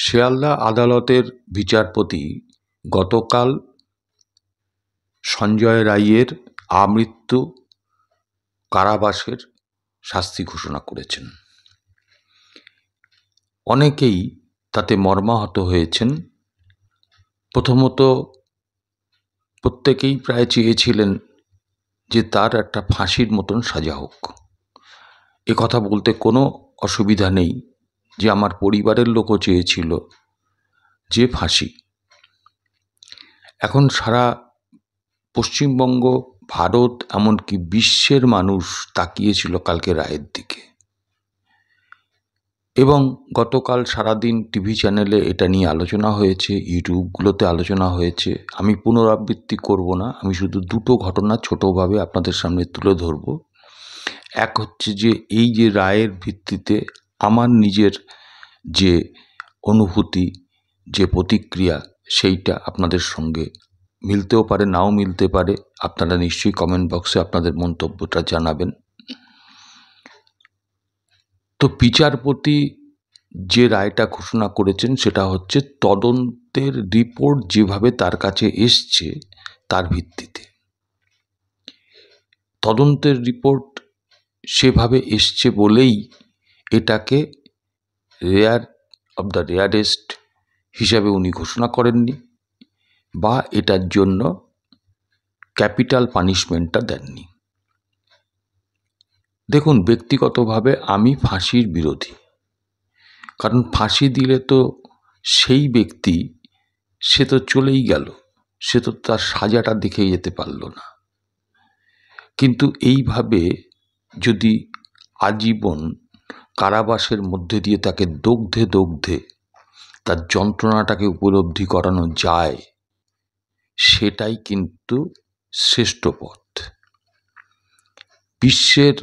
শিয়ালদা আদালতের বিচারপতি গতকাল সঞ্জয় রায়ের আমৃত্যু কারাবাসের শাস্তি ঘোষণা করেছেন। অনেকেই তাতে মর্মাহত হয়েছেন। প্রথমত প্রত্যেকেই প্রায় চেয়েছিলেন যে তার একটা ফাঁসির মতন সাজা হোক। এ কথা বলতে কোনো অসুবিধা নেই যে আমার পরিবারের লোকও চেয়েছিল যে ফাঁসি। এখন সারা পশ্চিমবঙ্গ, ভারত, এমনকি বিশ্বের মানুষ তাকিয়েছিল কালকে রায়ের দিকে, এবং গতকাল সারাদিন টিভি চ্যানেলে এটা নিয়ে আলোচনা হয়েছে, ইউটিউবগুলোতে আলোচনা হয়েছে। আমি পুনরাবৃত্তি করব না, আমি শুধু দুটো ঘটনা ছোটোভাবে আপনাদের সামনে তুলে ধরব। এক হচ্ছে যে এই যে রায়ের ভিত্তিতে আমার নিজের যে অনুভূতি, যে প্রতিক্রিয়া, সেইটা আপনাদের সঙ্গে মিলতেও পারে, নাও মিলতে পারে। আপনারা নিশ্চয়ই কমেন্ট বক্সে আপনাদের মন্তব্যটা জানাবেন। তো বিচারপতি যে রায়টা ঘোষণা করেছেন সেটা হচ্ছে তদন্তের রিপোর্ট যেভাবে তার কাছে এসছে তার ভিত্তিতে। তদন্তের রিপোর্ট সেভাবে এসছে বলেই এটাকে রেয়ার অব দ্য রেয়ারেস্ট হিসাবে উনি ঘোষণা করেননি, বা এটার জন্য ক্যাপিটাল পানিশমেন্টটা দেননি। দেখুন, ব্যক্তিগতভাবে আমি ফাঁসির বিরোধী, কারণ ফাঁসি দিলে তো সেই ব্যক্তি সে তো চলেই গেল, সে তো তার সাজাটা দেখে যেতে পারল না। কিন্তু এইভাবে যদি আজীবন কারাবাসের মধ্যে দিয়ে তাকে দগ্ধে দগ্ধে তার যন্ত্রণাটাকে উপলব্ধি করানো যায়, সেটাই কিন্তু শ্রেষ্ঠ পথ। বিশ্বের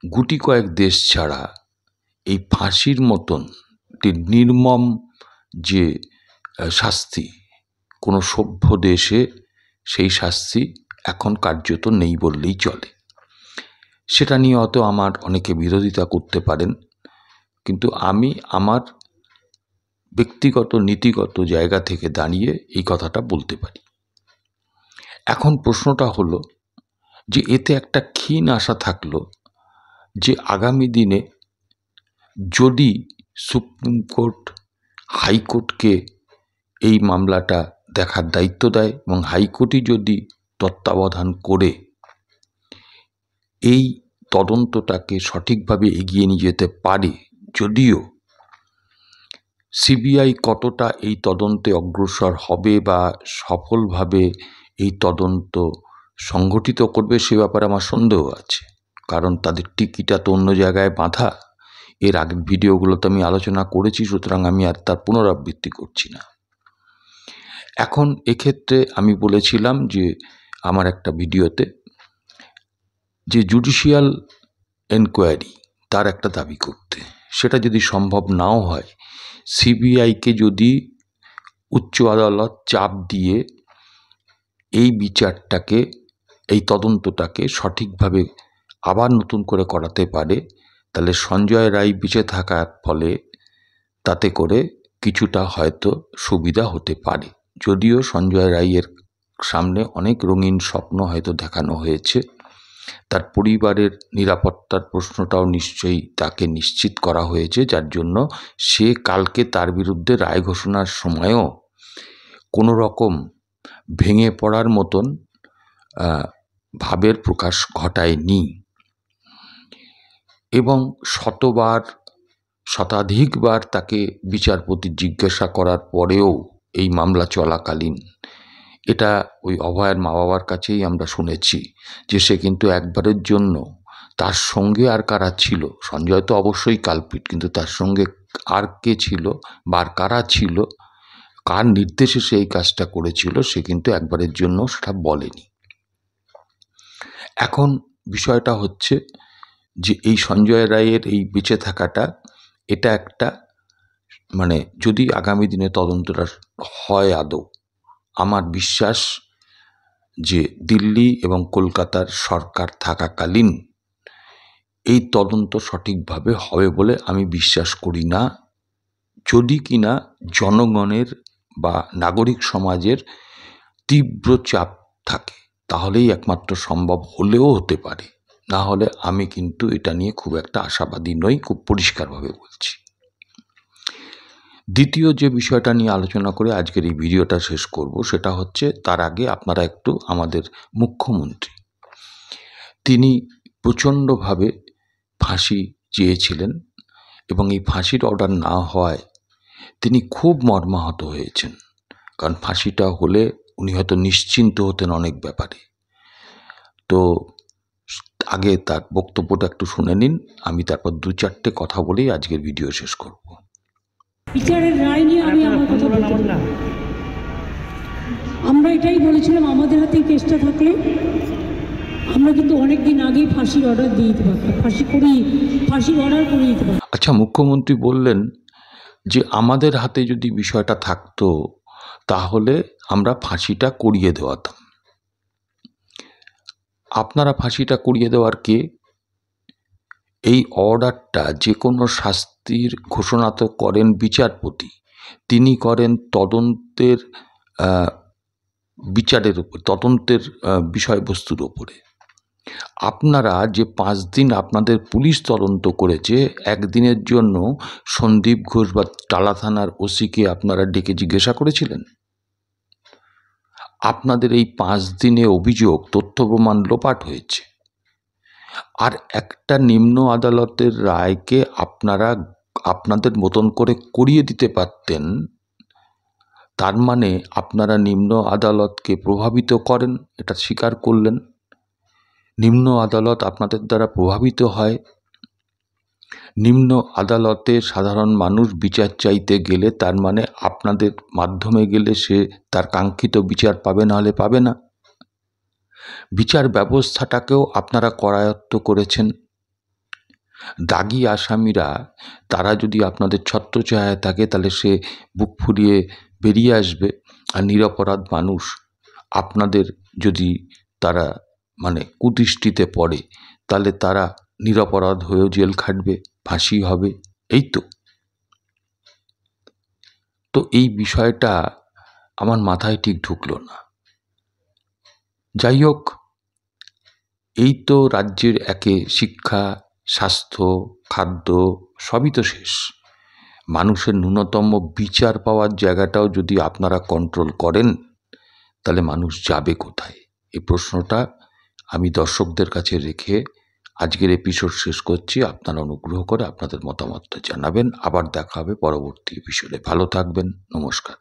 গুটি কয়েক দেশ ছাড়া এই ফাঁসির মতন একটি নির্মম যে শাস্তি, কোনো সভ্য দেশে সেই শাস্তি এখন কার্যত নেই বললেই চলে। সেটা নিয়ে হয়তো আমার অনেকে বিরোধিতা করতে পারেন, কিন্তু আমি আমার ব্যক্তিগত নীতিগত জায়গা থেকে দাঁড়িয়ে এই কথাটা বলতে পারি। এখন প্রশ্নটা হলো যে এতে একটা ক্ষীণ আশা থাকলো যে আগামী দিনে যদি সুপ্রিম কোর্ট হাইকোর্টকে এই মামলাটা দেখার দায়িত্ব দেয় এবং হাইকোর্টই যদি তত্ত্বাবধান করে এই তদন্তটাকে সঠিকভাবে এগিয়ে নিয়ে যেতে পারে, যদিও সিবিআই কতটা এই তদন্তে অগ্রসর হবে বা সফলভাবে এই তদন্ত সংগঠিত করবে সে ব্যাপারে আমার সন্দেহ আছে, কারণ তাদের টিকিটা তো অন্য জায়গায় বাঁধা। এর আগের ভিডিওগুলোতে আমি আলোচনা করেছি, সুতরাং আমি আর তার পুনরাবৃত্তি করছি না। এখন এক্ষেত্রে আমি বলেছিলাম যে আমার একটা ভিডিওতে যে জুডিশিয়াল এনকোয়ারি তার একটা দাবি করতে, সেটা যদি সম্ভব নাও হয়, সিবিআইকে যদি উচ্চ আদালত চাপ দিয়ে এই বিচারটাকে, এই তদন্তটাকে সঠিকভাবে আবার নতুন করে করাতে পারে, তাহলে সঞ্জয় রায় বেঁচে থাকার ফলে তাতে করে কিছুটা হয়তো সুবিধা হতে পারে। যদিও সঞ্জয় রায়ের সামনে অনেক রঙিন স্বপ্ন হয়তো দেখানো হয়েছে, তার পরিবারের নিরাপত্তার প্রশ্নটাও নিশ্চয়ই তাকে নিশ্চিত করা হয়েছে, যার জন্য সে কালকে তার বিরুদ্ধে রায় ঘোষণার সময়ও কোনো রকম ভেঙে পড়ার মতন ভাবের প্রকাশ ঘটায়নি। এবং শতাধিকবার তাকে বিচারপতি জিজ্ঞাসা করার পরেও এই মামলা চলাকালীন, এটা ওই অভয়ের মা বাবার কাছেই আমরা শুনেছি যে সে কিন্তু একবারের জন্য তার সঙ্গে আর কারা ছিল, সঞ্জয় তো অবশ্যই কালপিট, কিন্তু তার সঙ্গে আর কে ছিল বা কারা ছিল, কার নির্দেশে সে এই কাজটা করেছিল, সে কিন্তু একবারের জন্য সেটা বলেনি। এখন বিষয়টা হচ্ছে যে এই সঞ্জয় রায়ের এই বেঁচে থাকাটা, এটা একটা যদি আগামী দিনে তদন্তটা হয় আদৌ, আমার বিশ্বাস যে দিল্লি এবং কলকাতার সরকার থাকাকালীন এই তদন্ত সঠিকভাবে হবে বলে আমি বিশ্বাস করি না। যদি কিনা জনগণের বা নাগরিক সমাজের তীব্র চাপ থাকে, তাহলেই একমাত্র সম্ভব, হলেও হতে পারে। না হলে আমি কিন্তু এটা নিয়ে খুব একটা আশাবাদী নই, খুব পরিষ্কারভাবে বলছি। দ্বিতীয় যে বিষয়টা নিয়ে আলোচনা করে আজকের এই ভিডিওটা শেষ করব, সেটা হচ্ছে, তার আগে আপনারা একটু আমাদের মুখ্যমন্ত্রী, তিনি প্রচণ্ডভাবে ফাঁসি চেয়েছিলেন এবং এই ফাঁসির অর্ডার না হওয়ায় তিনি খুব মর্মাহত হয়েছেন। কারণ ফাঁসিটা হলে উনি হয়তো নিশ্চিন্ত হতেন অনেক ব্যাপারে। তো আগে তার বক্তব্যটা একটু শুনে নিন, আমি তারপর 2-4টে কথা বলেই আজকের ভিডিও শেষ করব। বিচারের রায় নিয়ে আমি আমার কথা বলতে পারি। আমরা এটাই বলেছিলাম, আমাদের হাতে কেসটা থাকলে আমরা কিন্তু অনেক দিন আগেই ফাঁসির অর্ডার দিয়ে দিতে পারতাম, ফাঁসির অর্ডার করে দিতে পারতাম। আচ্ছা, মুখ্যমন্ত্রী বললেন যে আমাদের হাতে যদি বিষয়টা থাকতো তাহলে আমরা ফাঁসিটা করিয়ে দেওয়াতাম। আপনারা ফাঁসিটা করিয়ে দেওয়ার কে? এই অর্ডারটা, যে কোনো শাস্তির ঘোষণা তো করেন বিচারপতি, তিনি করেন তদন্তের বিচারের উপর, তদন্তের বিষয়বস্তুর ওপরে। আপনারা যে 5 দিন আপনাদের পুলিশ তদন্ত করেছে, একদিনের জন্য সন্দীপ ঘোষ বা টালা থানার ওসিকে আপনারা ডেকে জিজ্ঞাসা করেছিলেন? আপনাদের এই 5 দিনে অভিযোগ, তথ্য প্রমাণ লোপাট হয়েছে। আর একটা নিম্ন আদালতের রায়কে আপনারা আপনাদের মতন করে করিয়ে দিতে পারতেন। তার মানে আপনারা নিম্ন আদালতকে প্রভাবিত করেন, এটা স্বীকার করলেন। নিম্ন আদালত আপনাদের দ্বারা প্রভাবিত হয়। নিম্ন আদালতে সাধারণ মানুষ বিচার চাইতে গেলে তার মানে আপনাদের মাধ্যমে গেলে সে তার কাঙ্ক্ষিত বিচার পাবে, না হলে পাবে না। বিচার ব্যবস্থাটাকেও আপনারা করায়ত্ত করেছেন। দাগী আসামিরা, তারা যদি আপনাদের ছত্রছায়ায় থাকে তাহলে সে বুক ফুলিয়ে বেরিয়ে আসবে। আর নিরপরাধ মানুষ আপনাদের যদি তারা মানে কুদৃষ্টিতে পড়ে, তাহলে তারা নিরপরাধ হয়েও জেল খাটবে, ফাঁসি হবে। এই তো এই বিষয়টা আমার মাথায় ঠিক ঢুকলো না। যাই হোক, এই তো রাজ্যের একে শিক্ষা, স্বাস্থ্য, খাদ্য সবই তো শেষ। মানুষের ন্যূনতম বিচার পাওয়ার জায়গাটাও যদি আপনারা কন্ট্রোল করেন, তাহলে মানুষ যাবে কোথায়? এই প্রশ্নটা আমি দর্শকদের কাছে রেখে আজকের এপিসোড শেষ করছি। আপনারা অনুগ্রহ করে আপনাদের মতামতটা জানাবেন। আবার দেখা হবে পরবর্তী এপিসোডে। ভালো থাকবেন। নমস্কার।